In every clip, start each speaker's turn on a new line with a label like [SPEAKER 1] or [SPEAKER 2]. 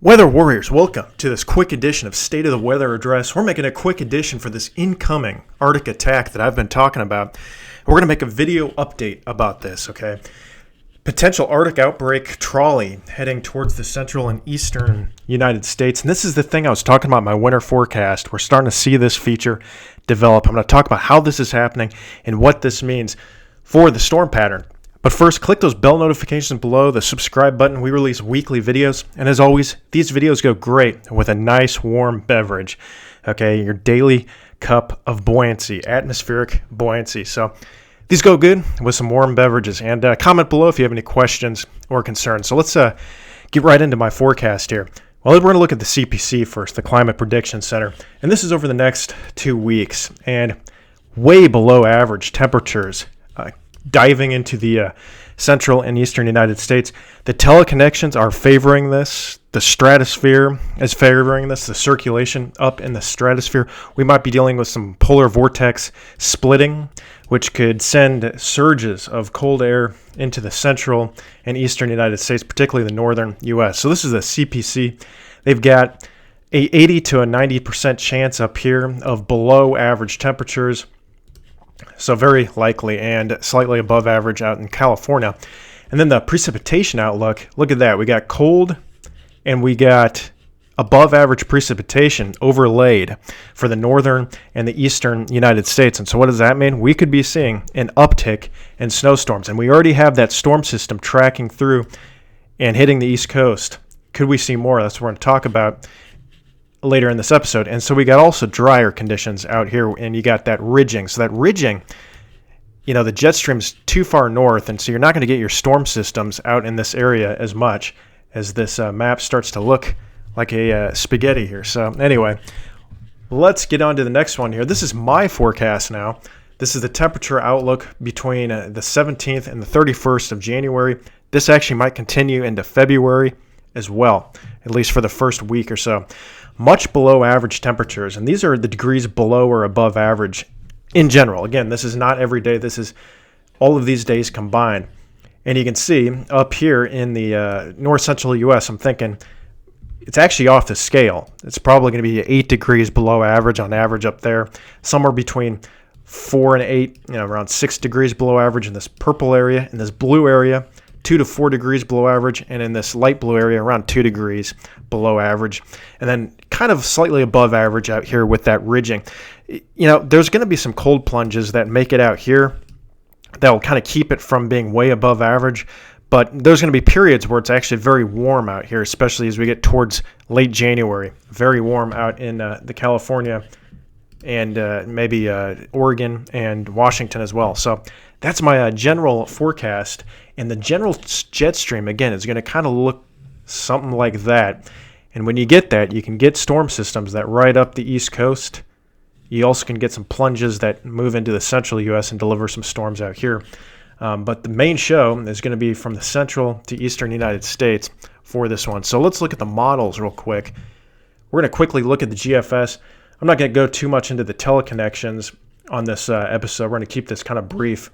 [SPEAKER 1] Weather Warriors, welcome to this quick edition of State of the Weather Address. We're making a quick edition for this incoming Arctic attack that I've been talking about. We're going to make a video update about this, okay? Potential Arctic outbreak trolley heading towards the central and eastern United States. And this is the thing I was talking about in my winter forecast. We're starting to see this feature develop. I'm going to talk about how this is happening and what this means for the storm pattern. But first, click those bell notifications below, the subscribe button. We release weekly videos. And as always, these videos go great with a nice warm beverage. Okay, your daily cup of buoyancy, atmospheric buoyancy. So these go good with some warm beverages. And comment below if you have any questions or concerns. So let's get right into my forecast here. Well, we're going to look at the CPC first, the Climate Prediction Center. And this is over the next 2 weeks. And way below average temperatures. Diving into the central and eastern United States. The teleconnections are favoring this. The stratosphere is favoring this. The circulation up in the stratosphere. We might be dealing with some polar vortex splitting, which could send surges of cold air into the central and eastern United States, particularly the northern U.S. So this is the CPC. They've got a 80 to a 90% chance up here of below average temperatures. So very likely and slightly above average out in California. And then the precipitation outlook, look at that. We got cold and we got above average precipitation overlaid for the northern and the eastern United States. And so what does that mean? We could be seeing an uptick in snowstorms. And we already have that storm system tracking through and hitting the East Coast. Could we see more? That's what we're going to talk about later in this episode. And so we got also drier conditions out here, and you got that ridging. So that ridging, the jet stream's too far north, and so you're not going to get your storm systems out in this area as much as this map starts to look like a spaghetti here. So anyway, let's get on to the next one here. This is my forecast now. This is the temperature outlook between the 17th and the 31st of January. This actually might continue into February as well, at least for the first week or so. Much below average temperatures, and these are the degrees below or above average in general. Again, this is not every day. This is all of these days combined. And you can see up here in the north central U.S., I'm thinking it's actually off the scale. It's probably going to be 8 degrees below average on average up there, somewhere between 4 and 8, around 6 degrees below average in this purple area. In this blue area, 2 to 4 degrees below average, and in this light blue area, around 2 degrees below average, and then kind of slightly above average out here with that ridging. There's going to be some cold plunges that make it out here that will kind of keep it from being way above average, but there's going to be periods where it's actually very warm out here, especially as we get towards late January. Very warm out in the California and maybe Oregon and Washington as well. So that's my general forecast. And the general jet stream, again, is going to kind of look something like that. And when you get that, you can get storm systems that ride up the East Coast. You also can get some plunges that move into the central U.S. and deliver some storms out here. But the main show is going to be from the central to eastern United States for this one. So let's look at the models real quick. We're going to quickly look at the GFS. I'm not going to go too much into the teleconnections on this episode. We're going to keep this kind of brief.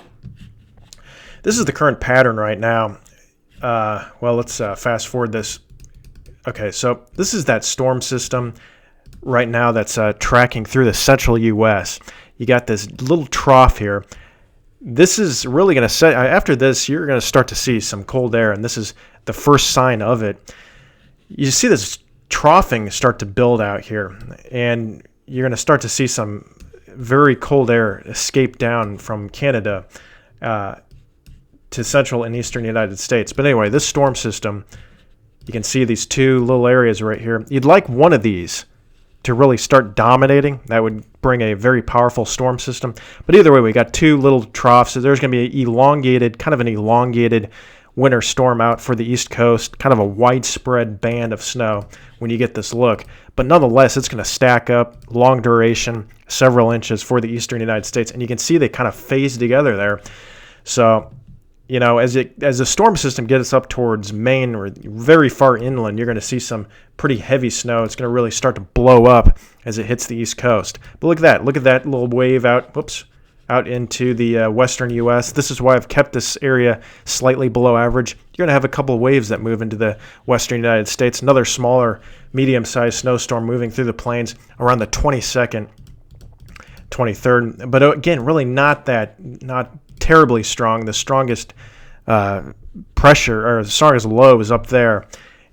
[SPEAKER 1] This is the current pattern right now. Let's fast forward this. Okay, so this is that storm system right now that's tracking through the central U.S. You got this little trough here. This is really going to set, after this, you're going to start to see some cold air, and this is the first sign of it. You see this troughing start to build out here, and you're going to start to see some very cold air escape down from Canada to central and eastern United States. But anyway, this storm system, you can see these two little areas right here. You'd like one of these to really start dominating. That would bring a very powerful storm system. But either way, we got two little troughs. So there's going to be kind of an elongated winter storm out for the East Coast, kind of a widespread band of snow when you get this look. But nonetheless, it's going to stack up, long duration, several inches for the eastern United States. And you can see they kind of phase together there. So as the storm system gets up towards Maine or very far inland, you're going to see some pretty heavy snow. It's going to really start to blow up as it hits the East Coast. But look at that. Look at that little wave out. Whoops. out into the western U.S. This is why I've kept this area slightly below average. You're going to have a couple of waves that move into the western United States. Another smaller, medium-sized snowstorm moving through the plains around the 22nd, 23rd. But again, really not terribly strong. The strongest pressure, or the strongest low, is up there.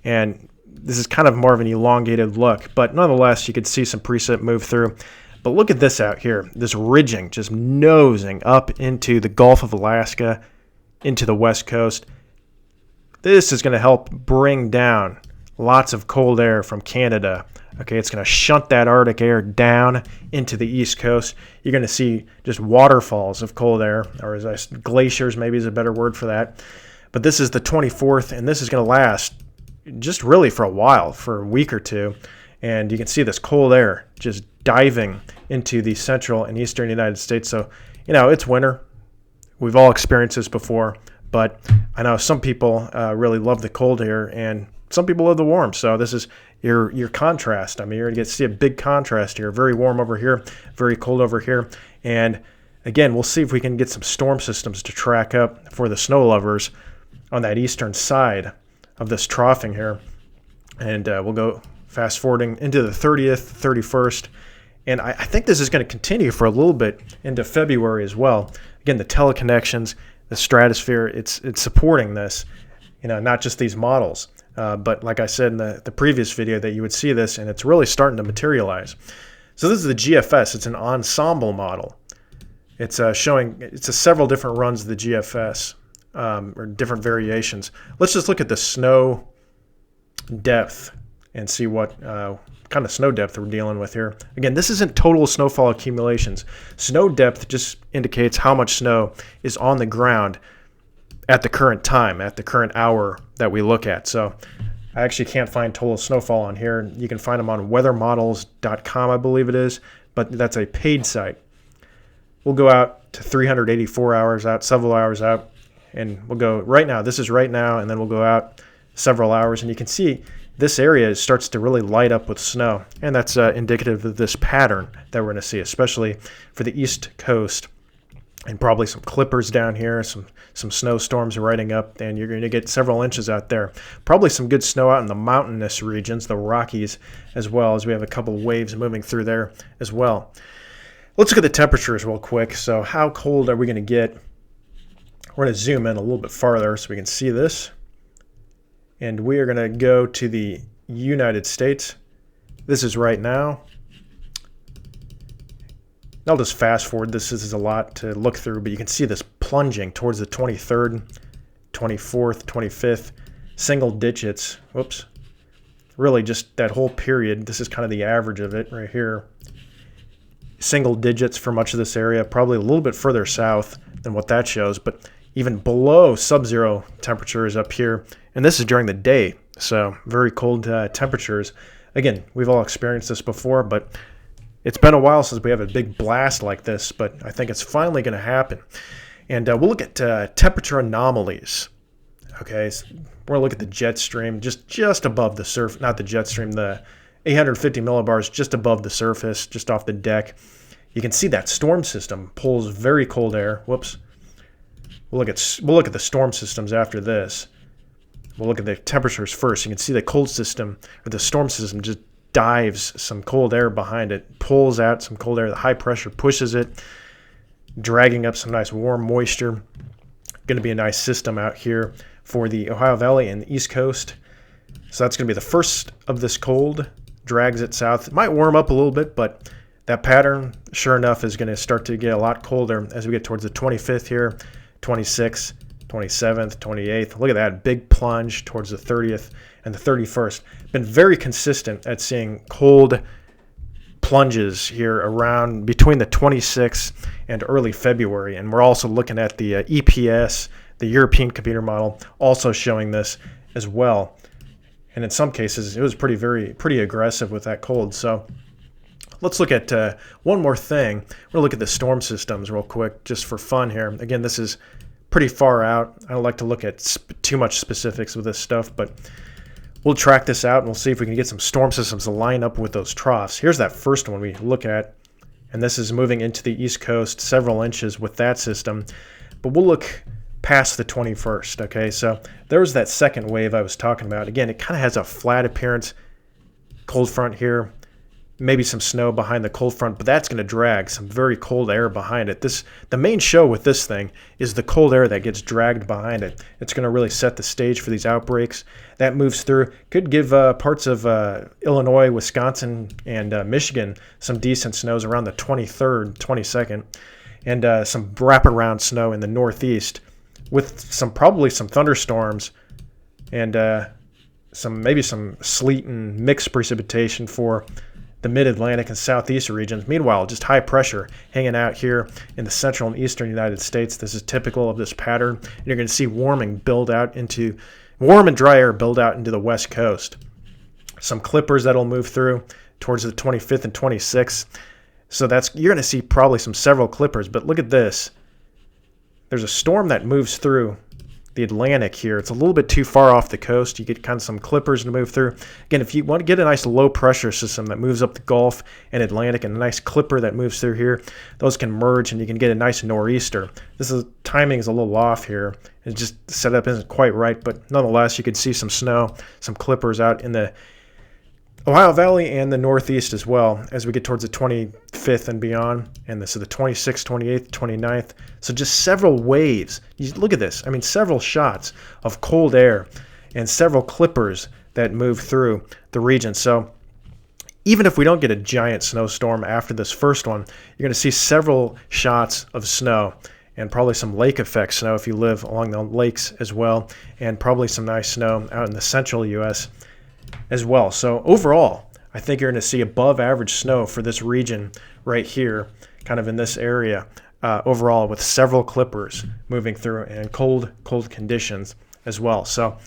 [SPEAKER 1] And this is kind of more of an elongated look. But nonetheless, you could see some precip move through. But look at this out here, this ridging just nosing up into the Gulf of Alaska, into the West Coast. This is going to help bring down lots of cold air from Canada. Okay, it's going to shunt that Arctic air down into the East Coast. You're going to see just waterfalls of cold air, or glaciers maybe is a better word for that. But this is the 24th, and this is going to last just really for a while, for a week or two. And you can see this cold air just diving into the central and eastern United States. So, it's winter. We've all experienced this before, but I know some people really love the cold air, and some people love the warm. So this is your contrast. I mean, you're going to see a big contrast here. Very warm over here, very cold over here. And again, we'll see if we can get some storm systems to track up for the snow lovers on that eastern side of this troughing here. And we'll go fast forwarding into the 30th, 31st. And I think this is going to continue for a little bit into February as well. Again, the teleconnections, the stratosphere, it's supporting this, not just these models. But like I said in the previous video, that you would see this, and it's really starting to materialize. So this is the GFS. It's an ensemble model. It's several different runs of the GFS, or different variations. Let's just look at the snow depth and see what kind of snow depth we're dealing with here. Again, this isn't total snowfall accumulations. Snow depth just indicates how much snow is on the ground at the current time, at the current hour that we look at. So I actually can't find total snowfall on here. You can find them on weathermodels.com, I believe it is, but that's a paid site. We'll go out to 384 hours out, several hours out, and we'll go right now. This is right now, and then we'll go out several hours, and you can see this area starts to really light up with snow, and that's indicative of this pattern that we're going to see, especially for the East Coast, and probably some clippers down here, some snowstorms riding up, and you're going to get several inches out there. Probably some good snow out in the mountainous regions, the Rockies, as well, as we have a couple of waves moving through there as well. Let's look at the temperatures real quick. So how cold are we going to get? We're going to zoom in a little bit farther so we can see this. And we are going to go to the United States. This is right now. I'll just fast forward. This is a lot to look through, but you can see this plunging towards the 23rd, 24th, 25th, single digits. Whoops. Really just that whole period. This is kind of the average of it right here. Single digits for much of this area, probably a little bit further south than what that shows, but even below sub-zero temperatures up here. And this is during the day, so very cold temperatures. Again, we've all experienced this before, but it's been a while since we have a big blast like this, but I think it's finally going to happen. And we'll look at temperature anomalies. Okay, so we're going to look at the jet stream just above the surface, not the jet stream, the 850 millibars just above the surface, just off the deck. You can see that storm system pulls very cold air. Whoops. We'll look at the storm systems after this. We'll look at the temperatures first. You can see the cold system, or the storm system, just dives some cold air behind it, pulls out some cold air. The high pressure pushes it, dragging up some nice warm moisture. Going to be a nice system out here for the Ohio Valley and the East Coast. So that's going to be the first of this cold. Drags it south. It might warm up a little bit, but that pattern, sure enough, is going to start to get a lot colder as we get towards the 25th here, 26th, 27th, 28th. Look at that big plunge towards the 30th and the 31st. Been very consistent at seeing cold plunges here around between the 26th and early February. And we're also looking at the EPS, the European computer model, also showing this as well. And in some cases, it was pretty aggressive with that cold. So let's look at one more thing. We're going to look at the storm systems real quick, just for fun here. Again, this is pretty far out. I don't like to look at too much specifics with this stuff, but we'll track this out and we'll see if we can get some storm systems to line up with those troughs. Here's that first one we look at, and this is moving into the East Coast several inches with that system. But we'll look past the 21st, okay? So there's that second wave I was talking about. Again, it kind of has a flat appearance, cold front here, maybe some snow behind the cold front, but that's going to drag some very cold air behind it. The main show with this thing is the cold air that gets dragged behind it. It's going to really set the stage for these outbreaks. That moves through, could give parts of Illinois, Wisconsin, and Michigan some decent snows around the 23rd, 22nd, and some wraparound snow in the Northeast with probably some thunderstorms and maybe some sleet and mixed precipitation for the mid-Atlantic and southeast regions. Meanwhile, just high pressure hanging out here in the central and eastern United States. This is typical of this pattern. And you're going to see warm and dry air build out into the west coast. Some clippers that'll move through towards the 25th and 26th. So you're going to see probably several clippers. But look at this. There's a storm that moves through the Atlantic here. It's a little bit too far off the coast. You get kind of some clippers to move through. Again, if you want to get a nice low pressure system that moves up the Gulf and Atlantic, and a nice clipper that moves through here, those can merge and you can get a nice nor'easter. Timing is a little off here. It just the setup isn't quite right, but nonetheless, you can see some snow, some clippers out in the Ohio Valley and the Northeast as well as we get towards the 25th and beyond. And this is the 26th, 28th, 29th. So just several waves. You look at this. I mean, several shots of cold air and several clippers that move through the region. So even if we don't get a giant snowstorm after this first one, you're going to see several shots of snow and probably some lake effect snow if you live along the lakes as well, and probably some nice snow out in the central U.S. as well. So overall, I think you're going to see above average snow for this region right here, kind of in this area overall, with several clippers moving through and cold conditions as well. So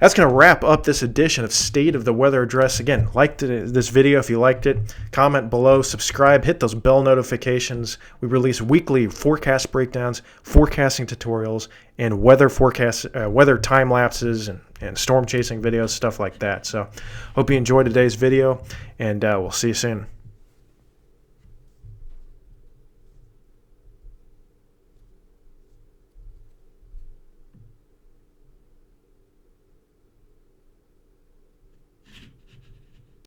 [SPEAKER 1] that's going to wrap up this edition of State of the Weather Address. Again, like this video if you liked it. Comment below, subscribe, hit those bell notifications. We release weekly forecast breakdowns, forecasting tutorials, and weather time lapses and storm chasing videos, stuff like that. So hope you enjoyed today's video, and we'll see you soon.